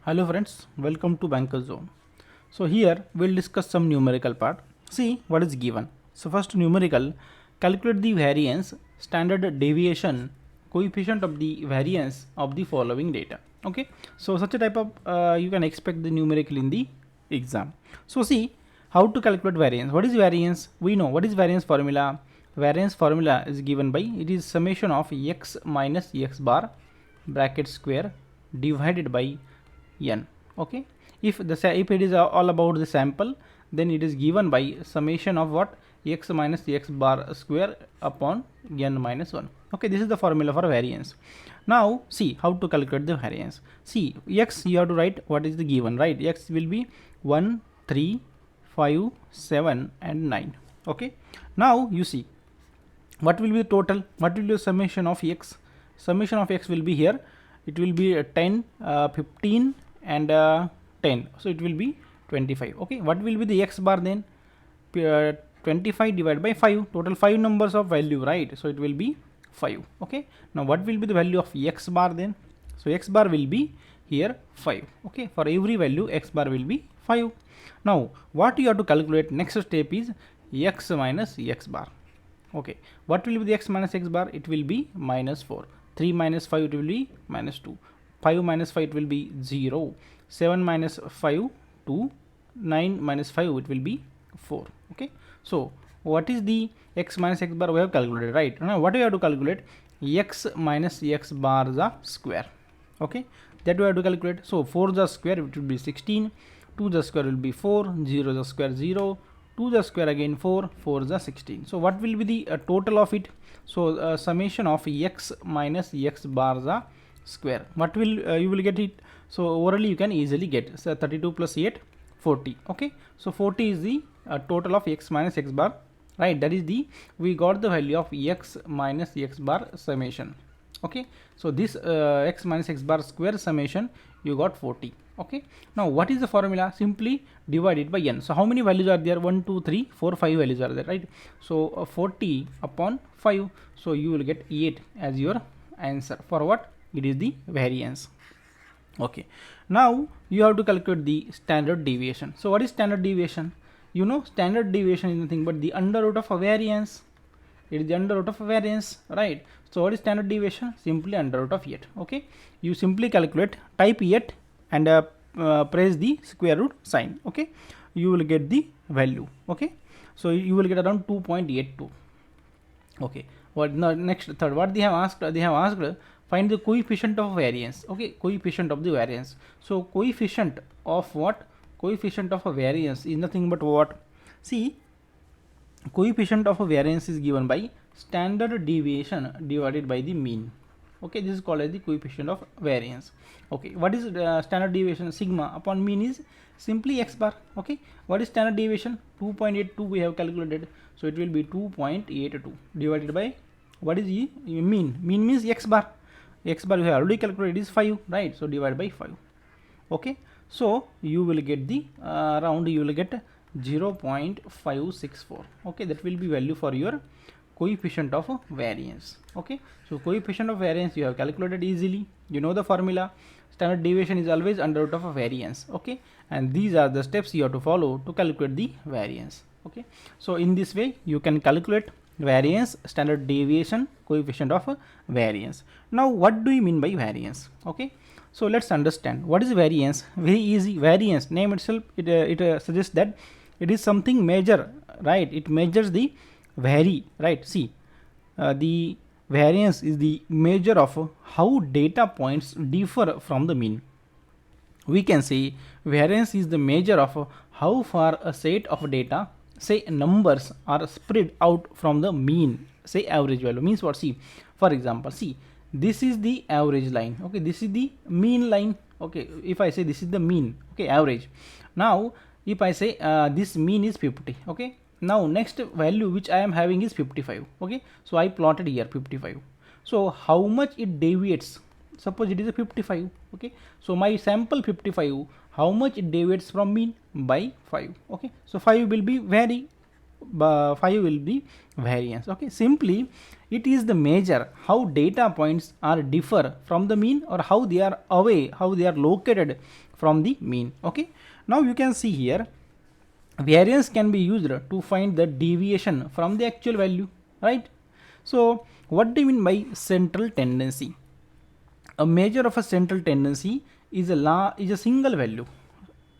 Hello friends, welcome to Banker Zone. So here we'll discuss some numerical part. See what is given. So first numerical, calculate the variance, standard deviation, coefficient of the variance of the following data. Okay, so such a type of you can expect the numerical in the exam. So see how to calculate variance. What is variance? We know what is variance formula. Variance formula is given by it is summation of x minus x bar bracket square divided by n. Okay, if it is all about the sample, then it is given by summation of what, x minus x bar square upon n minus 1. Okay, this is the formula for variance. Now see how to calculate the variance. See, x you have to write what is the given, right? X will be 1 3 5 7 and 9. Okay, now you see what will be the total, what will be the summation of x. Summation of x will be here, it will be 10 15 and 10, so it will be 25. Okay, what will be the x bar then? 25 divided by 5, total 5 numbers of value, right? So it will be 5. Okay, now what will be the value of x bar then? So x bar will be here 5. Okay, for every value x bar will be 5. Now what you have to calculate, next step is x minus x bar. Okay, what will be the x minus x bar? It will be minus 4. 3 minus 5 it will be minus 2. 5 minus 5 it will be 0. 7 minus 5 2. 9 minus 5 it will be 4. Okay, so what is the x minus x bar? We have calculated, right? Now what we have to calculate? X minus x bar the square. Okay, that we have to calculate. So 4 the square it will be 16. 2 the square will be 4. 0 the square 0. 2 the square again 4. 4 the 16. So what will be the total of it? So summation of x minus x bar the square. What will you will get it? So orally you can easily get. So 32 plus 8 40. Okay, so 40 is the total of x minus x bar, right? That is the, we got the value of x minus x bar summation. Okay, so this x minus x bar square summation you got 40. Okay, now what is the formula? Simply divide it by n. So how many values are there? 1 2 3 4 5 values are there, right? So 40 upon 5, so you will get 8 as your answer. For what? It is the variance. Okay, now you have to calculate the standard deviation. So what is standard deviation? You know, standard deviation is nothing but the under root of a variance. It is the under root of a variance, right? So what is standard deviation? Simply under root of 8. Okay, you simply calculate, type 8 and press the square root sign. Okay, you will get the value. Okay, so you will get around 2.82. okay, what now? Next third, what they have asked? They have asked find the coefficient of variance. Okay, coefficient of the variance. So coefficient of what? Coefficient of a variance is nothing but what? See, coefficient of a variance is given by standard deviation divided by the mean. Okay, this is called as the coefficient of variance. Okay, what is standard deviation? Sigma upon mean is simply x bar. Okay, what is standard deviation? 2.82 we have calculated, so it will be 2.82 divided by what is the mean? Mean means x bar. X bar we have already calculated is 5, right? So divide by 5. Okay, so you will get the round, you will get 0.564. okay, that will be value for your coefficient of variance. Okay, so coefficient of variance you have calculated easily. You know the formula. Standard deviation is always under root of a variance. Okay, and these are the steps you have to follow to calculate the variance. Okay, so in this way you can calculate variance, standard deviation, coefficient of variance. Now what do you mean by variance? Okay, so let's understand what is variance. Very easy. Variance, name itself, it suggests that it is something measure, right? It measures the vary, right? See, the variance is the measure of how data points differ from the mean. We can say variance is the measure of how far a set of data, say numbers, are spread out from the mean, say average value. Means what? See, for example, see, this is the average line. Okay, this is the mean line. Okay, if I say this is the mean, okay, average. Now if I say this mean is 50. Okay, now next value which I am having is 55. Okay, so I plotted here 55. So how much it deviates? Suppose it is a 55. Okay, so my sample 55, how much it deviates from mean? By 5. Okay, so 5 will be vary. 5 will be variance. Okay, simply it is the measure how data points are differ from the mean, or how they are away, how they are located from the mean. Okay, now you can see here variance can be used to find the deviation from the actual value, right? So what do you mean by central tendency? A measure of a central tendency is a single value.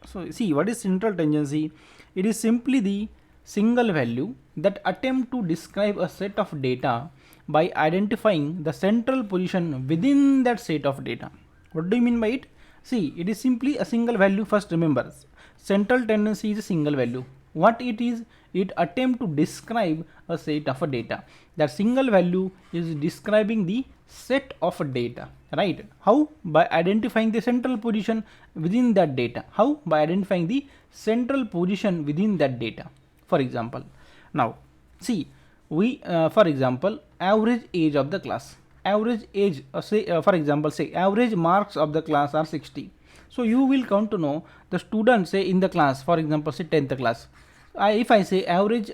So see, what is central tendency? It is simply the single value that attempt to describe a set of data by identifying the central position within that set of data. What do you mean by it? See, it is simply a single value. First remember, central tendency is a single value. What it is, it attempt to describe a set of a data. That single value is describing the set of data, right? How? By identifying the central position within that data. How? By identifying the central position within that data. For example, now see, we for example, average age of the class, average age, for example, say average marks of the class are 60. So you will come to know the student, say in the class, for example, say 10th class. If I say average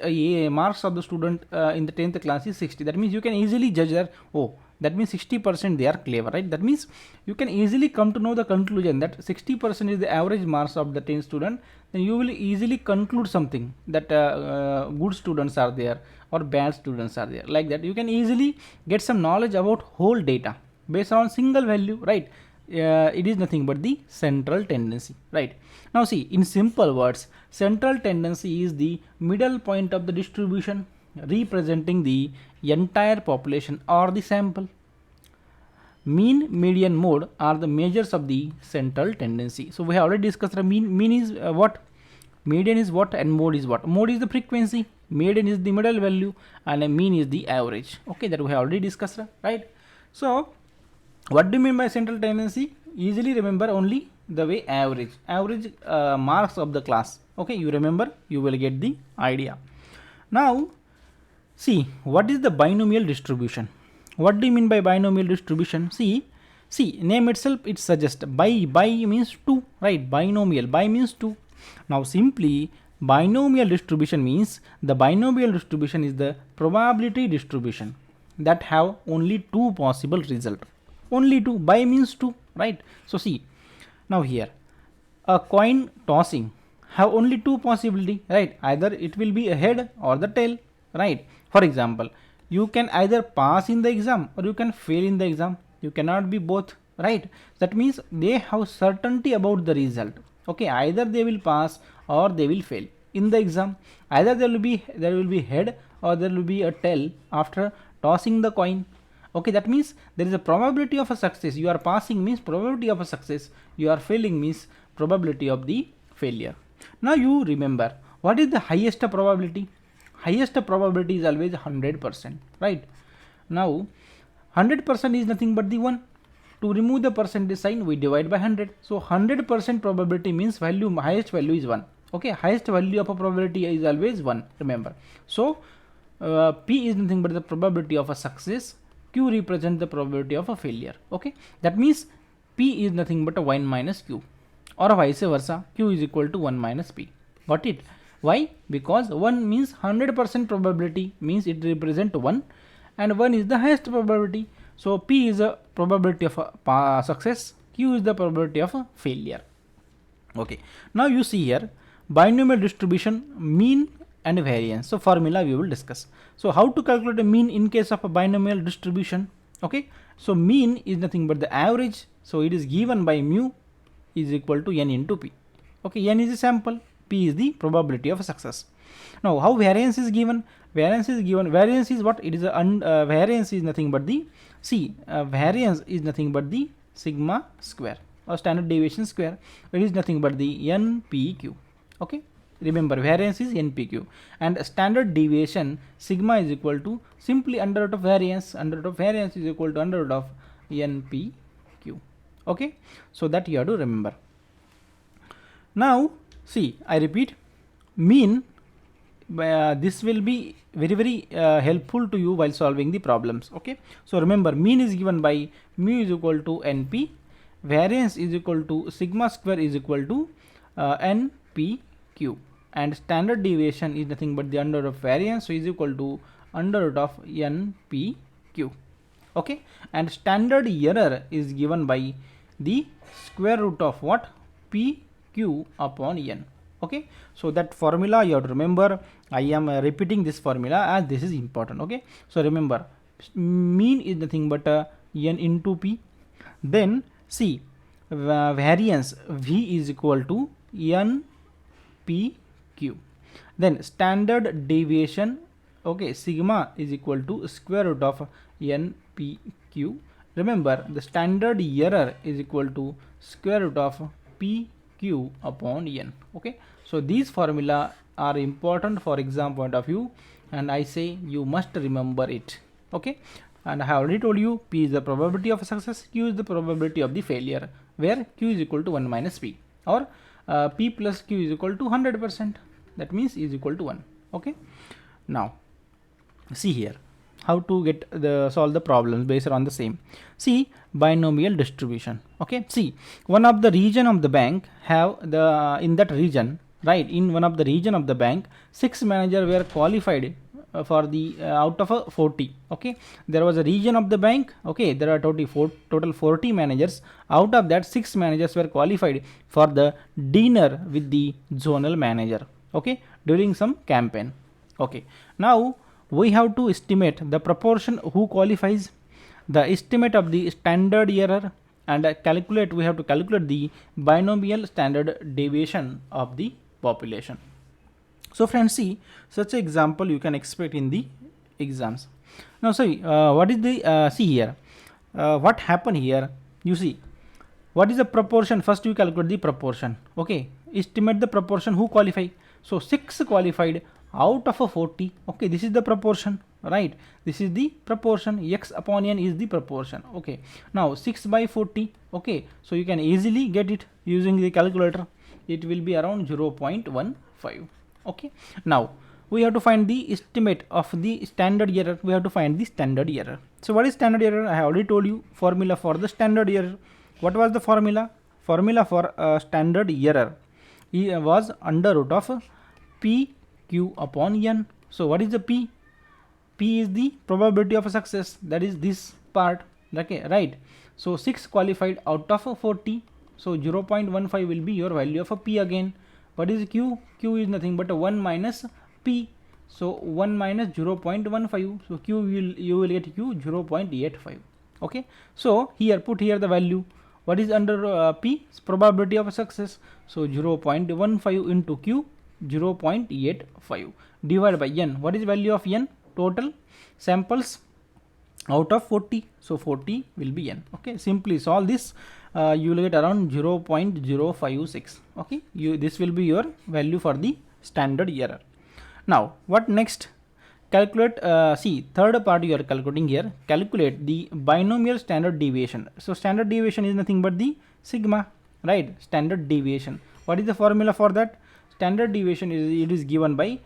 marks of the student in the 10th class is 60, that means you can easily judge that, oh, that means 60% they are clever, right? That means you can easily come to know the conclusion that 60% is the average marks of the 10 student. Then you will easily conclude something that good students are there or bad students are there. Like that, you can easily get some knowledge about whole data based on single value, right? It is nothing but the central tendency, right? Now see, in simple words, central tendency is the middle point of the distribution representing the entire population or the sample. Mean, median, mode are the measures of the central tendency. So we have already discussed the mean. Mean is what, median is what, and mode is what. Mode is the frequency, median is the middle value, and a mean is the average. Okay, that we have already discussed, right? So what do you mean by central tendency? Easily remember only the way average marks of the class. Okay, you remember, you will get the idea. Now see, what is the binomial distribution? What do you mean by binomial distribution? See, name itself, it suggests by means 2, right? Binomial, by means 2. Now simply binomial distribution means the binomial distribution is the probability distribution that have only 2 possible result. Only 2, by means 2, right? So see, now here a coin tossing have only 2 possibility, right? Either it will be a head or the tail, right? For example, you can either pass in the exam or you can fail in the exam. You cannot be both, right? That means they have certainty about the result. Okay, either they will pass or they will fail in the exam. Either there will be head or there will be a tail after tossing the coin. Okay, that means there is a probability of a success. You are passing means probability of a success. You are failing means probability of the failure. Now you remember, what is the highest probability? Highest probability is always 100%, right? Now 100% is nothing but the 1. To remove the percentage sign, we divide by 100. So 100% probability means highest value is 1. Okay, highest value of a probability is always 1, remember. So P is nothing but the probability of a success. Q represents the probability of a failure. Okay, that means P is nothing but a 1 minus Q, or vice versa. Q is equal to 1 minus P. Got it? Why? Because 1 means 100% probability, means it represents 1, and 1 is the highest probability. So P is a probability of a success, Q is the probability of a failure. Okay, now you see here binomial distribution, mean and variance. So formula we will discuss. So how to calculate a mean in case of a binomial distribution? Okay, so mean is nothing but the average. So it is given by mu is equal to n into P. Okay, n is a sample, P is the probability of success. Now how variance is given? Variance is what? It is a variance is nothing but the variance is nothing but the sigma square or standard deviation square. It is nothing but the NPQ. Okay, remember variance is NPQ, and standard deviation sigma is equal to simply under root of variance. Under root of variance is equal to under root of NPQ. Okay, so that you have to remember. Now see, I repeat, mean, this will be very helpful to you while solving the problems. Okay, so remember, mean is given by mu is equal to NP, variance is equal to sigma square is equal to NPQ, and standard deviation is nothing but the under root of variance, so is equal to under root of NPQ. Okay, and standard error is given by the square root of what? PQ upon N. Okay, so that formula you have to remember. I am repeating this formula as this is important. Okay, so remember, mean is nothing but N into P. Then see, variance V is equal to NPQ. Then standard deviation, okay, sigma is equal to square root of NPQ. Remember, the standard error is equal to square root of PQ upon N. Okay, so these formula are important for exam point of view, and I say you must remember it. Okay, and I have already told you P is the probability of success, Q is the probability of the failure, where Q is equal to 1 minus P, or P plus Q is equal to 100%. That means is equal to 1. Okay, now see here how to get solve the problems based on the same. See, binomial distribution. Okay, see, one of the region of the bank have the in that region, right, in one of the region of the bank 6 managers were qualified for the out of 40. Okay, there was a region of the bank. Okay, there are total 40 managers. Out of that, 6 managers were qualified for the dinner with the zonal manager. Okay, during some campaign. Okay, now we have to estimate the proportion who qualifies, the estimate of the standard error, and we have to calculate the binomial standard deviation of the population. So friends, see, such an example you can expect in the exams. Now see, what is the see here, what happened here, you see, what is the proportion? First you calculate the proportion. Okay, estimate the proportion who qualify. So 6 qualified out of a 40. Okay, this is the proportion, right? This is the proportion. X upon N is the proportion. Okay, now 6 by 40. Okay, so you can easily get it using the calculator. It will be around 0.15. Okay, now we have to find the estimate of the standard error. We have to find the standard error. So what is standard error? I have already told you formula for the standard error. What was the formula? Formula for standard error was under root of PQ upon N. So what is the P? P is the probability of success, that is this part. Okay, right? So 6 qualified out of 40. So 0.15 will be your value of a P again. What is Q? Q is nothing but a 1 minus P. So 1 minus 0.15. So you will get Q 0.85. Okay, so here put here the value. What is under P? Probability of success. So 0.15 into Q, 0.85 divided by N. What is value of N? Total samples out of 40. So 40 will be N. Okay, simply solve this. You will get around 0.056. Okay, this will be your value for the standard error. Now what next? Calculate, see, third part you are calculating here. Calculate the binomial standard deviation. So standard deviation is nothing but the sigma, right? Standard deviation. What is the formula for that? Standard deviation is given by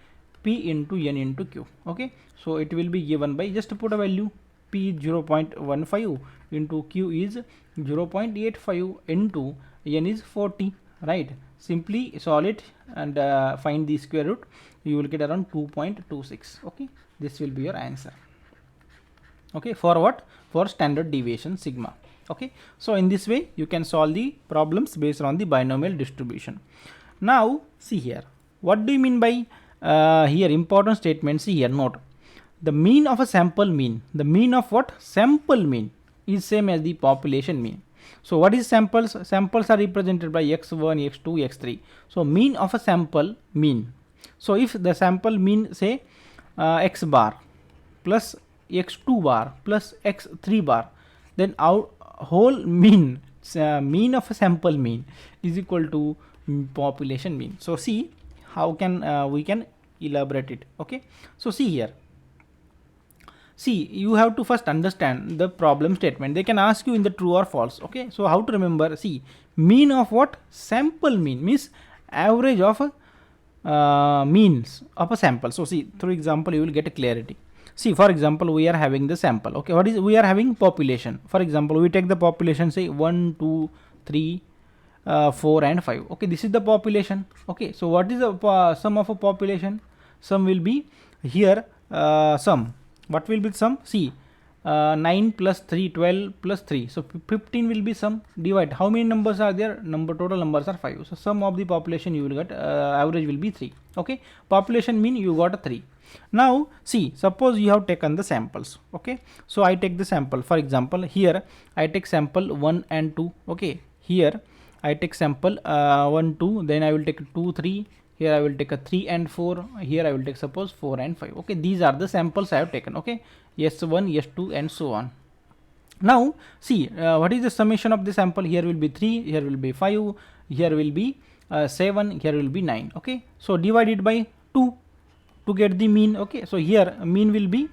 P into N into Q. Okay, so it will be given by, just put a value, P is 0.15 into Q is 0.85 into N is 40, right? Simply solve it and find the square root. You will get around 2.26. Okay, this will be your answer. Okay, for what? For standard deviation sigma. Okay, so in this way you can solve the problems based on the binomial distribution. Now see here, what do you mean by here important statement? See here, note the mean of a sample mean. The mean of what? Sample mean is same as the population mean. So what is samples? Samples are represented by x1, x2, x3. So mean of a sample mean. So if the sample mean say x bar plus x2 bar plus x3 bar, then our whole mean, mean of a sample mean is equal to population mean. So see how can we can elaborate it. Okay, so see here. See, you have to first understand the problem statement. They can ask you in the true or false. Okay, so how to remember? See, mean of what? Sample mean means average of means of a sample. So see, through example you will get a clarity. See, for example, we are having the sample. Okay, what is, we are having population. For example, we take the population, say 1, 2, 3, 4 and 5. Okay, this is the population. Okay, so what is the sum of a population? Sum will be here sum. What will be sum? See, 9 plus 3, 12 plus 3. So 15 will be sum. Divide. How many numbers are there? Total numbers are 5. So sum of the population you will get average will be 3. Okay, population mean you got a 3. Now see, suppose you have taken the samples. Okay, so I take the sample. For example, here I take sample 1 and 2. Okay, here I take sample 1, 2, then I will take 2, 3. Here I will take a 3 and 4. Here I will take suppose 4 and 5. Okay, these are the samples I have taken. Okay, S1, S2 and so on. Now see, what is the summation of the sample? Here will be 3, here will be 5, here will be 7, here will be 9. Okay, so divide it by 2 to get the mean. Okay, so here mean will be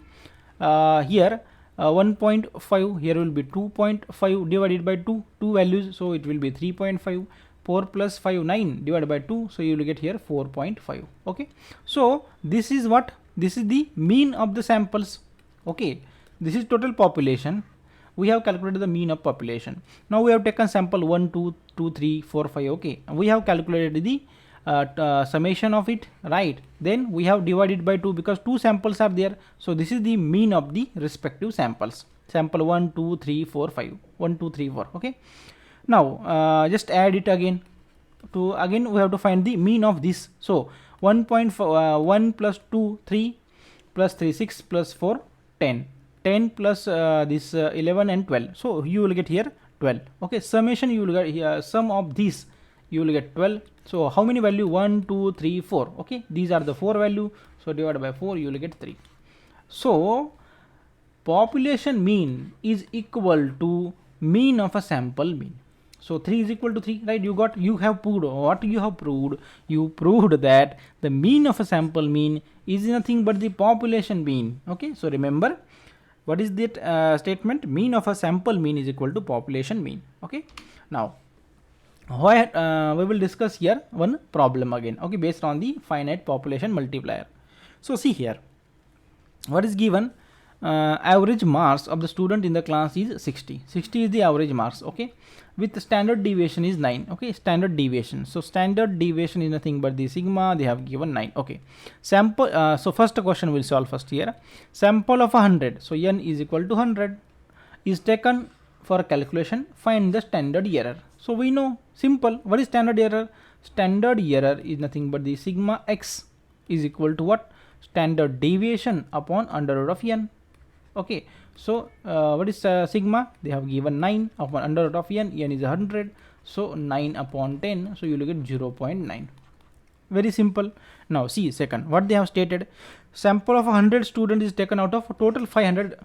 here 1.5, here will be 2.5 divided by 2 values, so it will be 3.5. 4 plus 5, 9 divided by 2, so you will get here 4.5. Okay, so this is what, this is the mean of the samples. Okay, this is total population. We have calculated the mean of population. Now we have taken sample 1, 2, 2, 3, 4, 5. Okay, we have calculated the summation of it, right? Then we have divided by 2 because 2 samples are there. So this is the mean of the respective samples. Sample 1, 2, 3, 4, 5. 1, 2, 3, 4. Okay. Now just add it again. Again we have to find the mean of this. So 1 plus 2, 3 plus 3, 6 plus 4, 10. 10 plus this 11 and 12. So you will get here 12. Okay, summation you will get here, sum of these you will get 12. So how many value? 1, 2, 3, 4. Okay, these are the 4 value. So divided by 4 you will get 3. So population mean is equal to mean of a sample mean. So 3 is equal to 3, right? You have proved, what you have proved? You proved that the mean of a sample mean is nothing but the population mean. Okay, so remember, what is that statement? Mean of a sample mean is equal to population mean. Okay, now we will discuss here one problem again. Okay, based on the finite population multiplier. So see here, what is given? Average marks of the student in the class is 60. 60 is the average marks. Okay, with standard deviation is 9. Okay, standard deviation. So standard deviation is nothing but the sigma. They have given 9. Okay, sample. So first question we'll solve first here. Sample of 100. So n is equal to 100 is taken for calculation. Find the standard error. So we know, simple. What is standard error? Standard error is nothing but the sigma x is equal to what? Standard deviation upon under root of n. Okay, so what is sigma? They have given 9 upon under root of n. N is 100, so 9 upon 10, so you will get 0.9. Very simple. Now see second, what they have stated, sample of 100 student is taken out of total 500.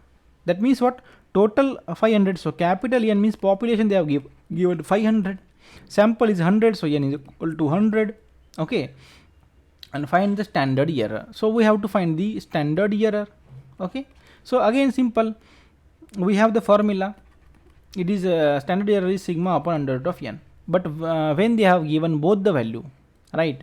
That means what? Total 500. So capital N means population they have given 500. Sample is 100, so n is equal to 100. Okay, and find the standard error. So we have to find the standard error. Okay, so again simple, we have the formula. It is standard error is sigma upon under root of n. But when they have given both the value, right,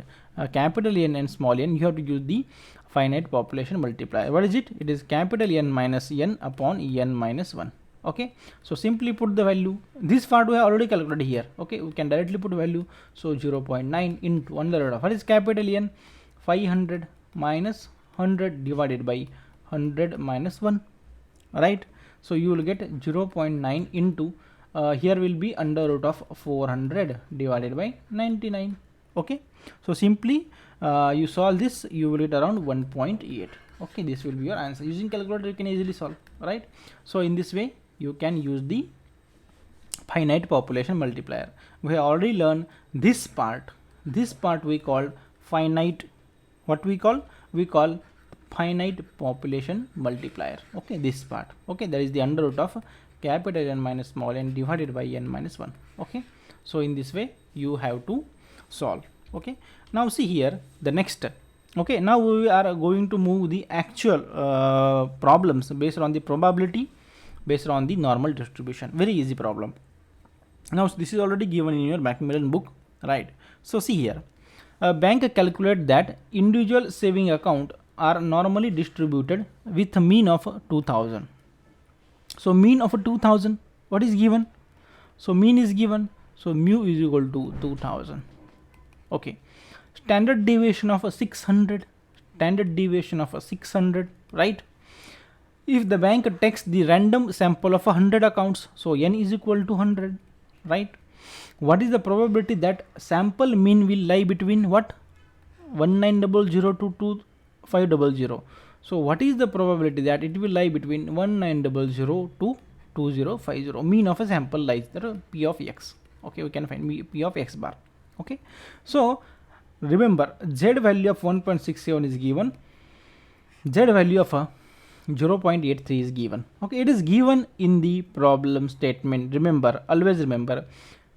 capital N and small n, you have to use the finite population multiplier. What is it? It is capital N minus n upon n minus 1. Okay, so simply put the value. This part we have already calculated here. Okay, we can directly put value. So 0.9 into under root of, what is capital N? 500 minus 100 divided by 100 minus 1, right? So you will get 0.9 into here will be under root of 400 divided by 99. Okay, so simply you solve this, you will get around 1.8. Okay, this will be your answer. Using calculator you can easily solve, right? So in this way you can use the finite population multiplier. We have already learned this part. This part we call finite, what we call? We call finite population multiplier. Okay, this part. Okay, that is the under root of capital N minus small n divided by n minus 1. Okay, so in this way you have to solve. Okay, now see here the next. Okay, now we are going to move the actual problems based on the probability, based on the normal distribution. Very easy problem. Now this is already given in your Macmillan book, right? So see here, a bank calculate that individual saving account are normally distributed with a mean of 2000. So mean of 2000, what is given? So mean is given. So mu is equal to 2000. Okay, standard deviation of a 600, standard deviation of a 600, right? If the bank takes the random sample of 100 accounts, so n is equal to 100, right? What is the probability that sample mean will lie between what? 1900 to 2500. So what is the probability that it will lie between 1900 to 2050? Mean of a sample lies there, p of x. Okay, we can find p of x bar. Okay, so remember z value of 1.67 is given, z value of 0.83 is given. Okay, it is given in the problem statement. Remember, always remember,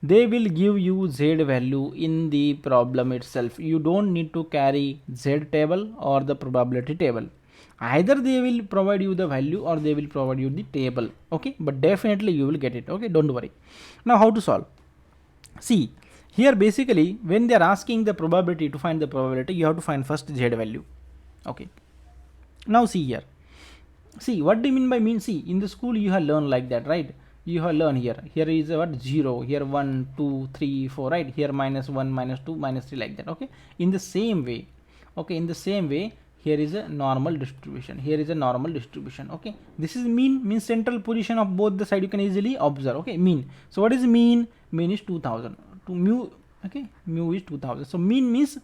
they will give you z value in the problem itself. You don't need to carry z table or the probability table. Either they will provide you the value or they will provide you the table. Okay, but definitely you will get it. Okay, don't worry. Now how to solve? See, here basically when they are asking the probability, to find the probability you have to find first z value. Okay, now see here, see what do you mean by mean? See, in the school you have learned like that, right? You have learned here is what? 0, here 1 2 3 4, right? Here minus 1 minus 2 minus 3, like that. Okay, in the same way, okay, in the same way, here is a normal distribution, here is a normal distribution. Okay, this is mean, means central position of both the side you can easily observe. Okay, mean. So what is mean? Mean is 2000 to mu. Okay, mu is 2000. So mean means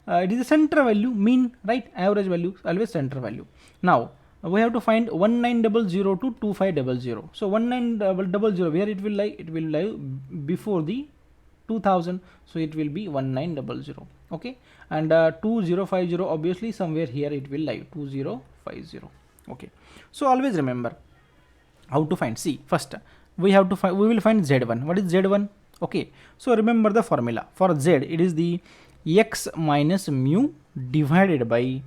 it is a center value, mean, right? Average value always center value. Now we have to find 1900 to 2500. So 1900, where it will lie? It will lie before the 2000, so it will be 1900. Okay, and 2050 obviously somewhere here it will lie 2050. Okay, so always remember how to find. See, first we have to find, we will find z1. What is z1? Okay, so remember the formula for z. It is the x minus mu divided by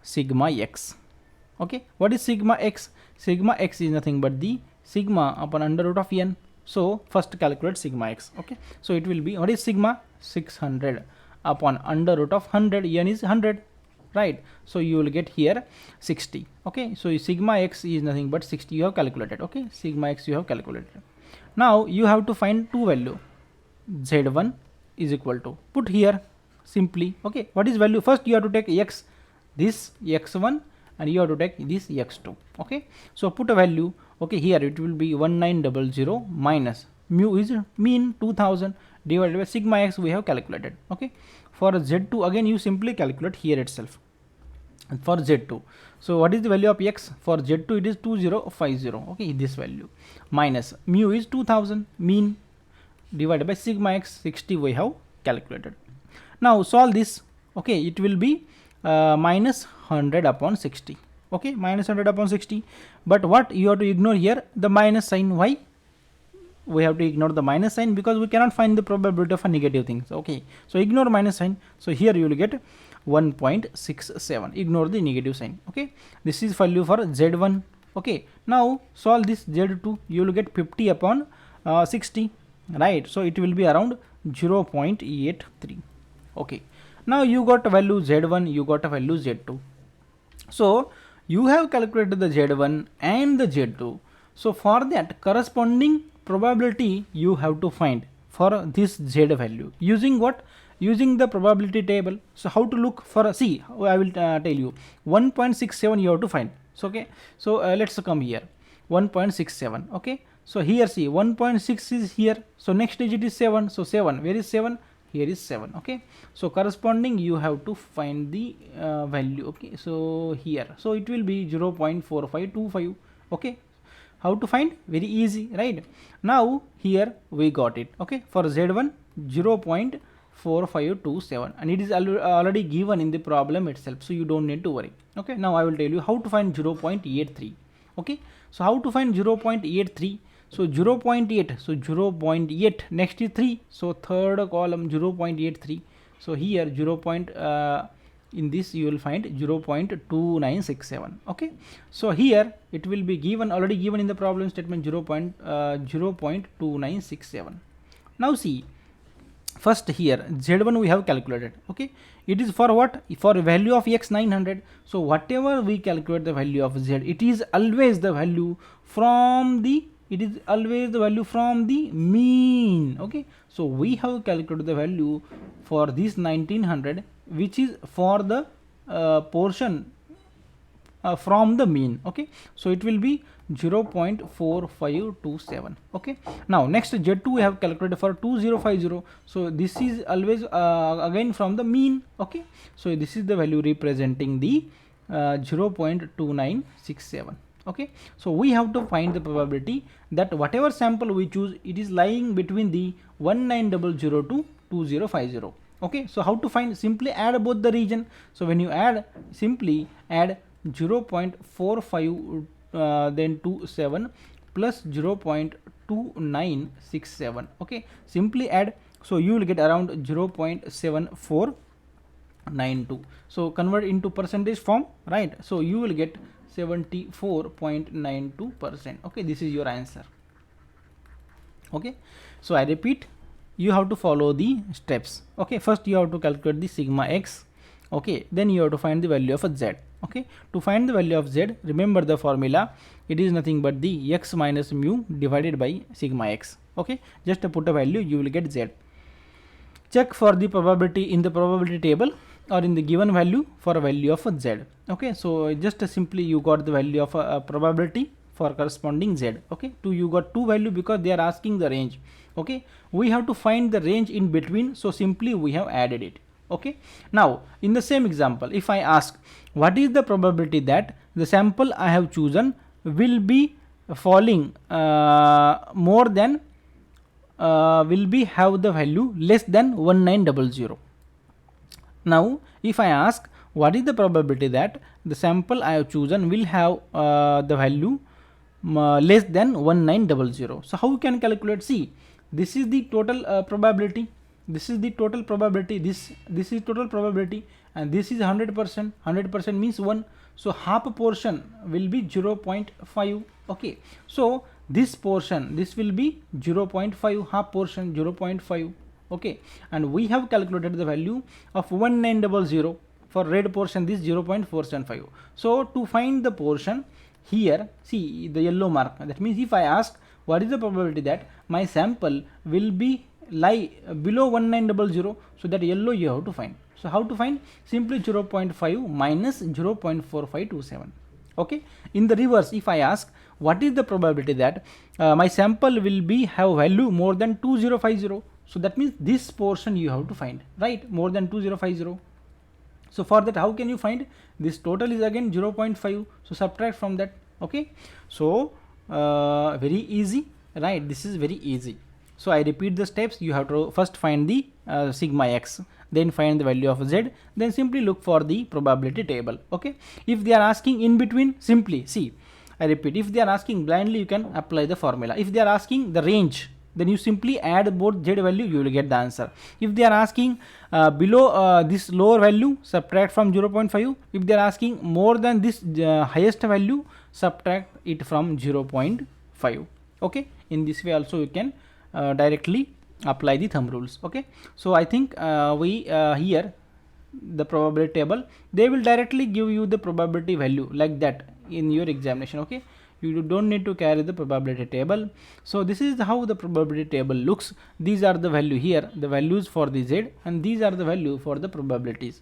sigma x. Okay, what is sigma x? Sigma x is nothing but the sigma upon under root of n. So first calculate sigma x. Okay, so it will be, what is sigma? 600 upon under root of 100, n is 100, right? So you will get here 60. Okay, so sigma x is nothing but 60 you have calculated. Okay, sigma x you have calculated. Now you have to find two value. Z1 is equal to, put here simply. Okay, what is value? First you have to take x, this x1, and you have to take this x2. Okay, so put a value. Okay, here it will be 1900 minus mu is mean 2000 divided by sigma x we have calculated. Okay, for z2 again you simply calculate here itself for z2. So what is the value of x? For z2 it is 2050. Okay, this value minus mu is 2000 mean divided by sigma x 60 we have calculated. Now solve this. Okay, it will be minus 100 upon 60. Okay, minus 100 upon 60, but what you have to ignore here? The minus sign. Why we have to ignore the minus sign? Because we cannot find the probability of a negative thing. Okay, so ignore minus sign. So here you will get 1.67. Ignore the negative sign. Okay, this is value for z1. Okay, now solve this z2. You will get 50 upon 60, right? So it will be around 0.83. Okay, now you got a value z1, you got a value z2. So you have calculated the z1 and the z2. So for that corresponding probability you have to find for this z value using what? Using the probability table. So how to look for? See, I will tell you. 1.67 you have to find. So okay, so let's come here. 1.67. Okay, so here see 1.6 is here. So next digit is 7. So 7. Where is 7? Here is 7. Okay, so corresponding you have to find the value. Okay, so here, so it will be 0.4525. Okay, how to find? Very easy, right? Now here we got it. Okay, for z1 0.4527, and it is already given in the problem itself, so you don't need to worry. Okay, now I will tell you how to find 0.83. Okay, so how to find 0.83? So 0.8, so 0.8, next is 3, so third column 0.83. So here in this you will find 0.2967. Okay, so here it will be given, already given in the problem statement, 0.2967. Now see, first here z1 we have calculated. Okay, it is for what? For a value of x 900. So whatever we calculate the value of z, it is always the value from the it is always the value from the mean. Okay, so we have calculated the value for this 1900, which is for the portion from the mean. Okay, so it will be 0.4527. okay, now next Z2 we have calculated for 2050. so this is always again from the mean. Okay, so this is the value representing the 0.2967. okay, so we have to find the probability that whatever sample we choose, it is lying between the 1900 to 2050. okay, so how to find? Simply add both the region. So when you add, simply add 0.45 then 27 plus 0.2967. okay, simply add, so you will get around 0.7492. so convert into percentage form, right? So you will get 74.92%. okay, this is your answer. okay, so I repeat, you have to follow the steps. okay, first you have to calculate the sigma x. okay, then you have to find the value of a z. okay, to find the value of z, remember the formula, it is nothing but the x minus mu divided by sigma x. okay, just put a value, you will get z. Check for the probability in the probability table or in the given value for a value of a z. okay, so just simply you got the value of a probability for corresponding z. okay, you got two value because they are asking the range. okay, we have to find the range in between, so simply we have added it. okay, now in the same example, if I ask what is the probability that the sample I have chosen will be falling more than will be have the value less than 1900. now if I ask what is the probability that the sample I have chosen will have the value less than 1900, so how you can calculate? See, this is the total probability, this is the total probability, this is total probability, and this is 100%. 100% means 1, so half portion will be 0.5. okay, so this portion, this will be 0.5, half portion 0.5. okay, and we have calculated the value of 1900 for red portion, this 0.475. so to find the portion here, see the yellow mark, that means if I ask what is the probability that my sample will be lie below 1900, so that yellow you have to find. so how to find? Simply 0.5 minus 0.4527. okay, in the reverse, if I ask what is the probability that my sample will be have value more than 2050, so that means this portion you have to find, right? More than 2050. so for that, how can you find? This total is again 0.5, so subtract from that. okay, so very easy, right? This is very easy. so I repeat the steps. You have to first find the sigma x, then find the value of z, then simply look for the probability table. okay, if they are asking in between, simply see, I repeat, if they are asking blindly, you can apply the formula. If they are asking the range, then you simply add both z value, you will get the answer. If they are asking below this lower value, subtract from 0.5. if they are asking more than this highest value, subtract it from 0.5. okay, in this way also you can directly apply the thumb rules. okay, so I think we here the probability table, they will directly give you the probability value like that in your examination. okay, you don't need to carry the probability table. so this is how the probability table looks. These are the value here, the values for the z, and these are the value for the probabilities.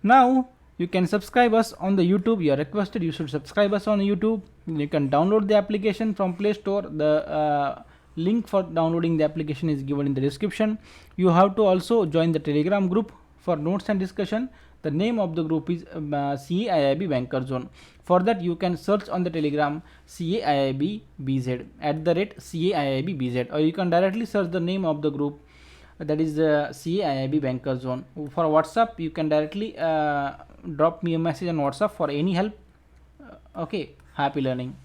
Now you can subscribe us on the YouTube. You are requested, you should subscribe us on YouTube. You can download the application from Play Store. The link for downloading the application is given in the description. You have to also join the Telegram group for notes and discussion. The name of the group is CAIIB Banker Zone. For that, you can search on the Telegram CAIIB BZ @CAIIB BZ, or you can directly search the name of the group, that is the CAIIB Banker Zone. For WhatsApp, you can directly drop me a message on WhatsApp for any help. okay, happy learning.